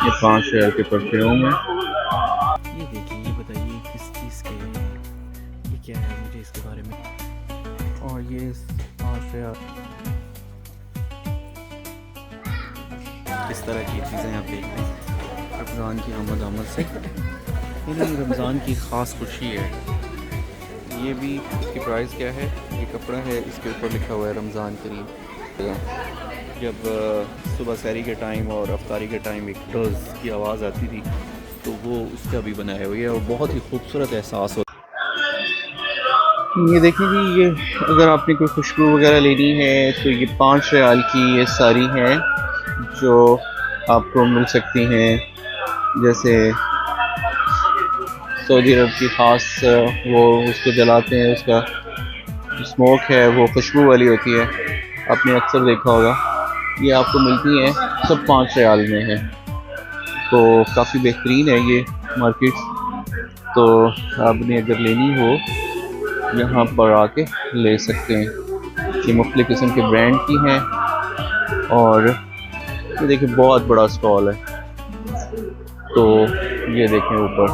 ये 5 के परफ्यूम है। ये देखिए, ये बताइए किस चीज़ के हैं, ये क्या है, मुझे इसके बारे में। और ये 5 इस तरह की चीज़ें आप देख लें रमज़ान की आमद से। यानी रमज़ान की ख़ास खुशी है। ये भी इसकी प्राइस क्या है, ये कपड़ा है, इसके ऊपर लिखा हुआ है रमज़ान करीम। जब सुबह सहरी के टाइम और अफ्तारी के टाइम एक डज़ की आवाज़ आती थी, तो वो उसका भी बनाया हुआ है और बहुत ही खूबसूरत एहसास होता ये देखिए जी, ये अगर आपने कोई खुशबू वगैरह लेनी है तो ये 5 की ये सारी हैं जो आपको मिल सकती हैं। जैसे सऊदी अरब की ख़ास वो उसको जलाते हैं, उसका स्मोक है वो खुशबू वाली होती है, आपने अक्सर देखा होगा। ये आपको मिलती हैं, सब 5 में है, तो काफ़ी बेहतरीन है ये मार्केट। तो आपने अगर लेनी हो यहाँ पर आके ले सकते हैं। ये मुख्तलिफ़ किस्म के ब्रांड की हैं और ये देखिए बहुत बड़ा स्टॉल है। तो ये देखें ऊपर,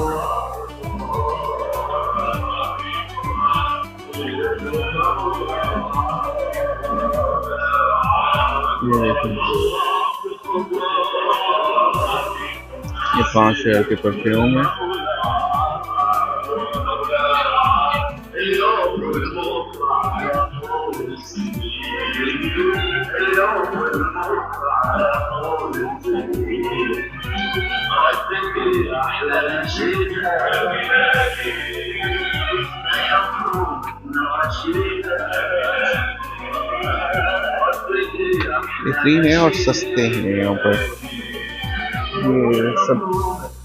ये देखें, ये 5 के परफ्यूम है। बेहतरीन है और सस्ते हैं यहाँ पर। ये सब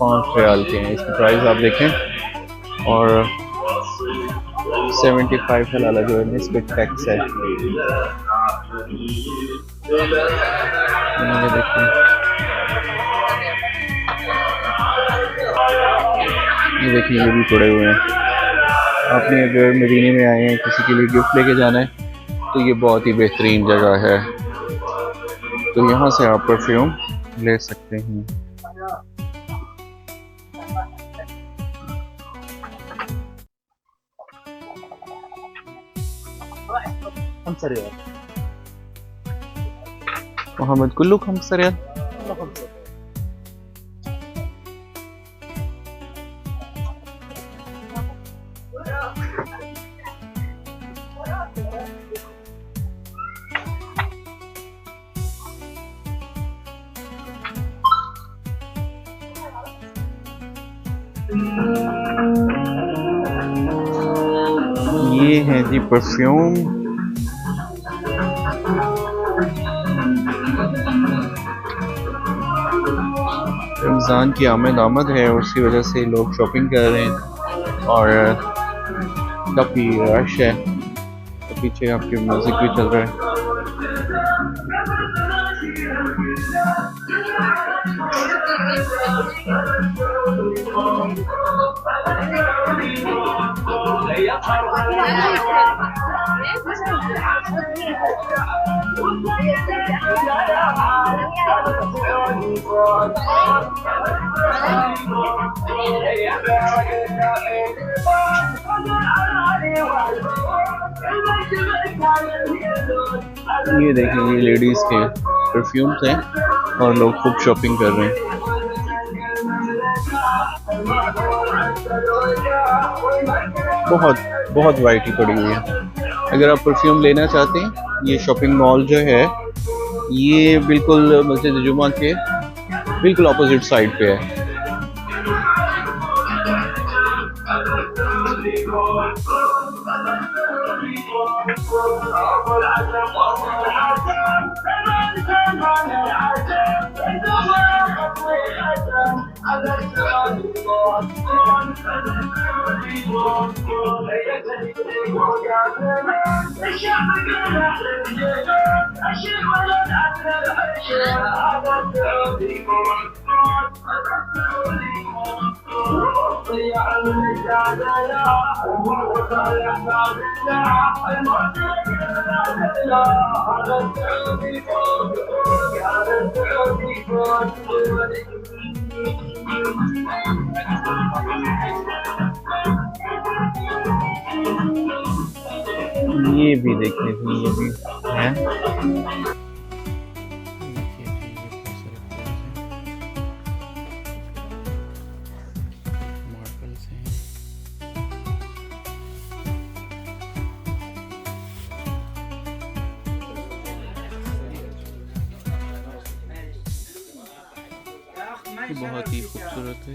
5 के हैं। इसकी प्राइस आप देखें और 75 हलाला जो है इस पर टैक्स है। ये देखें, ये देखिए, ये भी पड़े हुए हैं। आपने अगर मदीने में आए हैं, किसी के लिए गिफ्ट लेके जाना है, तो ये बहुत ही बेहतरीन जगह है। तो यहाँ से आप परफ्यूम ले सकते हैं। मोहम्मद कुल्लू खमसर यार। ये है जी परफ्यूम। रमज़ान की आमद है, उसकी वजह से लोग शॉपिंग कर रहे हैं और काफ़ी रश है। तो पीछे आपके म्यूज़िक भी चल रहा है। ये देखिए, ये लेडीज़ के परफ्यूम्स हैं और लोग खूब शॉपिंग कर रहे हैं। बहुत बहुत वैरायटी पड़ी हुई है। अगर आप परफ्यूम लेना चाहते हैं, ये शॉपिंग मॉल जो है ये बिल्कुल मस्जिद जुमा के बिल्कुल अपोजिट साइड पे है। ये भी देखिए जी, ये भी है। देखिए जी, ये बहुत सारे फूल्स हैं, मार्बल्स हैं। ये बहुत ही खूबसूरत है।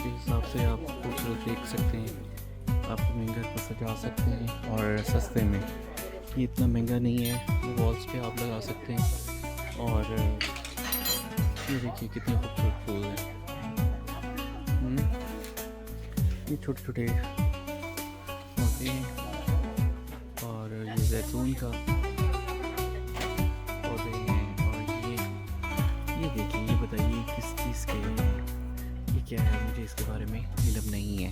के हिसाब से आप खूबसूरत देख सकते हैं। आप अपने घर को सजा सकते हैं और सस्ते में। ये इतना महंगा नहीं है, ये वॉल्स पे आप लगा सकते हैं। और ये देखिए कितने खूबसूरत फूल हैं। ये छोटे छोटे होते हैं और ये जैतून का पौधे हैं। और ये देखिए, ये बताइए किस चीज़ के हैं, ये क्या है, मुझे इसके बारे में इल्म नहीं है।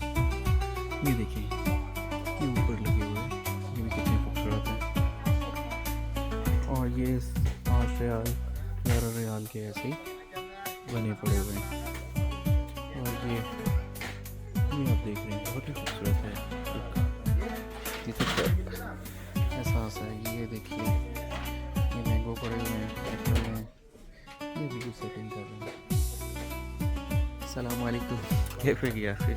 ये देखिए, ये ऊपर लगे हुए हैं, ये भी कितने खूबसूरत हैं। और ये 5 रियाल 11 रियाल के ऐसे ही बने पड़े हुए हैं। और ये आप देख रहे हैं, बहुत ही खूबसूरत है। ये तो एहसास है। ये देखिए, ये मैंगो पड़े हुए हैं, एप्पल हैं, ये भी कुछ सेटिंग कर रहे हैं। अस्सलाम वालेकुम, कैसे गया फिर?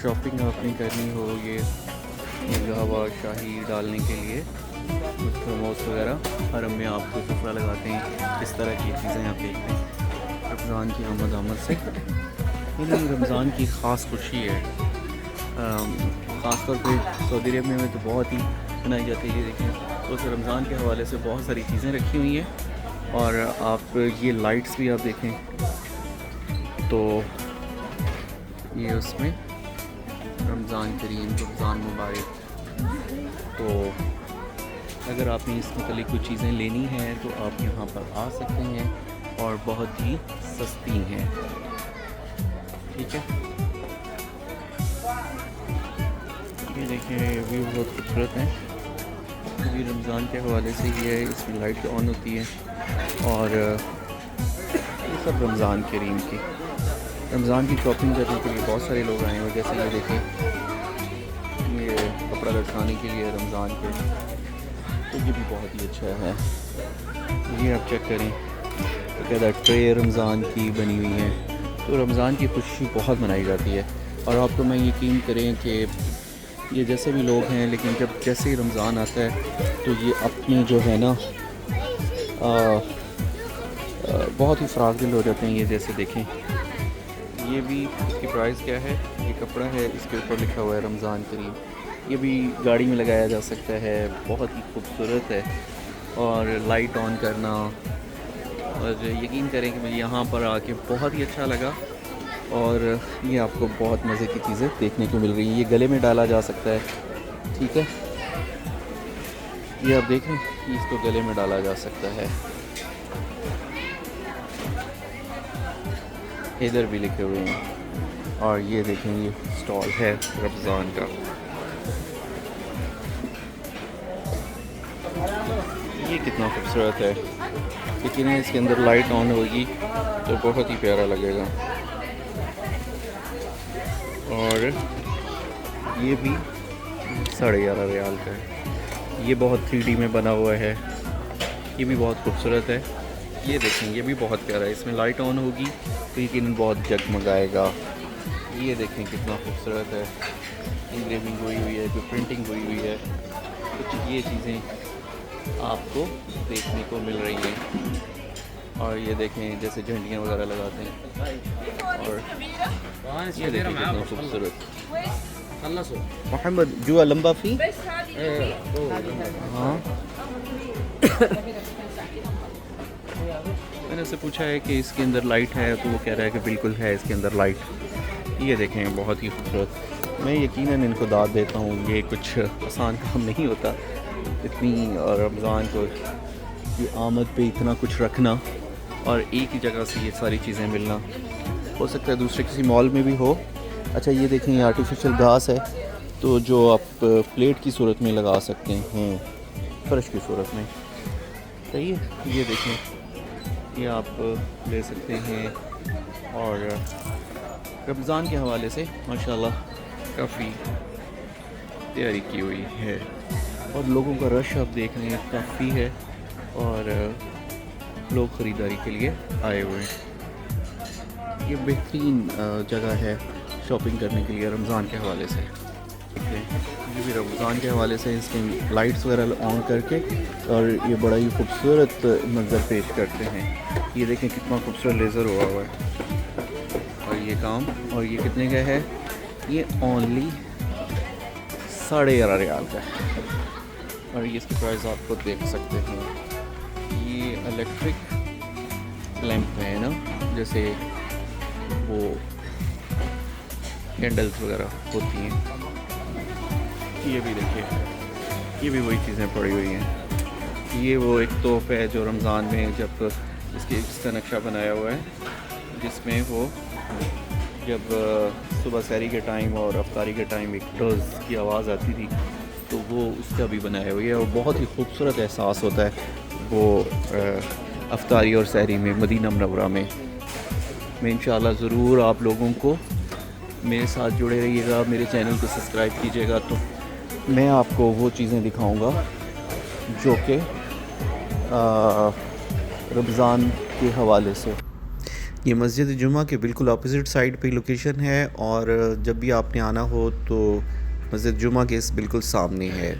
शॉपिंग आपने करनी हो, ये हवा शाही डालने के लिए कुछ प्रमोस वगैरह हरम में आपको सफरा लगाते हैं। इस तरह की चीज़ें आप देखते हैं। रमज़ान की आमद से यानी रमज़ान की ख़ास खुशी है। ख़ास तौर पे सऊदी अरब में तो बहुत ही मनाई जाती है। ये देखें, तो उस रमज़ान के हवाले से बहुत सारी चीज़ें रखी हुई हैं। और आप ये लाइट्स भी आप देखें तो ये उसमें रमज़ान करीम, रमज़ान मुबारक। तो अगर आपने इस मतलब कुछ चीज़ें लेनी हैं तो आप यहाँ पर आ सकते हैं और बहुत ही सस्ती हैं। ठीक है, ये देखिए, ये भी बहुत खूबसूरत हैं। अभी रमज़ान के हवाले से ये है, इसमें लाइट ऑन होती है। और ये सब रमज़ान करीम की रमज़ान की शॉपिंग करने के लिए बहुत सारे लोग आए हैं। जैसे ये देखें, ये कपड़ा लटकाने के लिए रमज़ान के, तो ये भी बहुत ही अच्छा है। ये आप चेक करें तो कहता है ट्रे रमज़ान की बनी हुई है। तो रमज़ान की खुशी बहुत मनाई जाती है। और आपको मैं यकीन करें कि ये जैसे भी लोग हैं, लेकिन जब जैसे ही रमज़ान आता है तो ये अपने जो है ना बहुत ही फ़राग दिल हो जाते हैं। ये जैसे देखें, ये भी इसकी प्राइस क्या है, ये कपड़ा है, इसके ऊपर लिखा हुआ है रमज़ान करीम। ये भी गाड़ी में लगाया जा सकता है, बहुत ही खूबसूरत है। और लाइट ऑन करना, और यकीन करें कि मुझे यहाँ पर आके बहुत ही अच्छा लगा। और ये आपको बहुत मज़े की चीज़ें देखने को मिल रही हैं। ये गले में डाला जा सकता है, ठीक है, ये आप देखें, इसको गले में डाला जा सकता है। इधर भी लिखे हुए हैं। और ये देखें, ये स्टॉल है रमज़ान का। ये कितना खूबसूरत है, लेकिन इसके अंदर लाइट ऑन होगी तो बहुत ही प्यारा लगेगा। और ये भी 11.5 रियाल का है। ये बहुत 3D में बना हुआ है, ये भी बहुत खूबसूरत है। ये देखें, ये भी बहुत प्यारा है। इसमें लाइट ऑन होगी तो यकीनन बहुत जगमगाएगा। ये देखें कितना खूबसूरत है, इंग्रेविंग हुई हुई है, जो प्रिंटिंग हुई हुई है। कुछ ये चीज़ें आपको देखने को मिल रही हैं। और ये देखें, जैसे झंडियाँ वगैरह लगाते हैं। और ये देखें कितना खूबसूरत। मोहम्मद जुआ लंबा फी, हाँ मैंने उससे पूछा है कि इसके अंदर लाइट है, तो वो कह रहा है कि बिल्कुल है इसके अंदर लाइट। ये देखें बहुत ही खूबसूरत। मैं यकीनन इनको दाद देता हूँ, ये कुछ आसान काम नहीं होता इतनी रमज़ान को ये आमद पे इतना कुछ रखना और एक ही जगह से ये सारी चीज़ें मिलना। हो सकता है दूसरे किसी मॉल में भी हो। अच्छा ये देखें, ये आर्टिफिशियल घास है, तो जो आप प्लेट की सूरत में लगा सकते हैं, फर्श की सूरत में। सही है। ये देखें, ये आप ले सकते हैं। और रमज़ान के हवाले से माशाल्लाह काफ़ी तैयारी की हुई है और लोगों का रश आप देख रहे हैं काफ़ी है और लोग ख़रीदारी के लिए आए हुए हैं। ये बेहतरीन जगह है शॉपिंग करने के लिए रमज़ान के हवाले से। ये भी रमज़ान के हवाले से इसकी लाइट्स वगैरह ऑन करके और ये बड़ा ही खूबसूरत मंज़र पेश करते हैं। ये देखें कितना खूबसूरत लेज़र हुआ है और ये काम। और ये कितने का है? ये ओनली 11.5 रियाल का है और ये इसकी प्राइस आपको देख सकते हैं। ये इलेक्ट्रिक लैंप है ना, जैसे वो कैंडल्स वगैरह होती हैं। ये भी देखिए, ये भी वही चीज़ें पड़ी हुई हैं। ये वो एक तोहफ़ा है जो रमज़ान में जब इसका नक्शा बनाया हुआ है, जिसमें वो जब सुबह सहरी के टाइम और अफ्तारी के टाइम एक डोज़ की आवाज़ आती थी, तो वो उसका भी बनाया हुआ है और बहुत ही खूबसूरत एहसास होता है वो अफ्तारी और सहरी में मदीना मुनव्वरा में। मैं इंशाल्लाह ज़रूर आप लोगों को मेरे साथ जुड़े रहिएगा, मेरे चैनल को सब्सक्राइब कीजिएगा, तो मैं आपको वो चीज़ें दिखाऊंगा जो कि रमज़ान के हवाले से। ये मस्जिद जुमा के बिल्कुल अपोज़िट साइड पे लोकेशन है और जब भी आपने आना हो तो मस्जिद जुमा के इस बिल्कुल सामने है।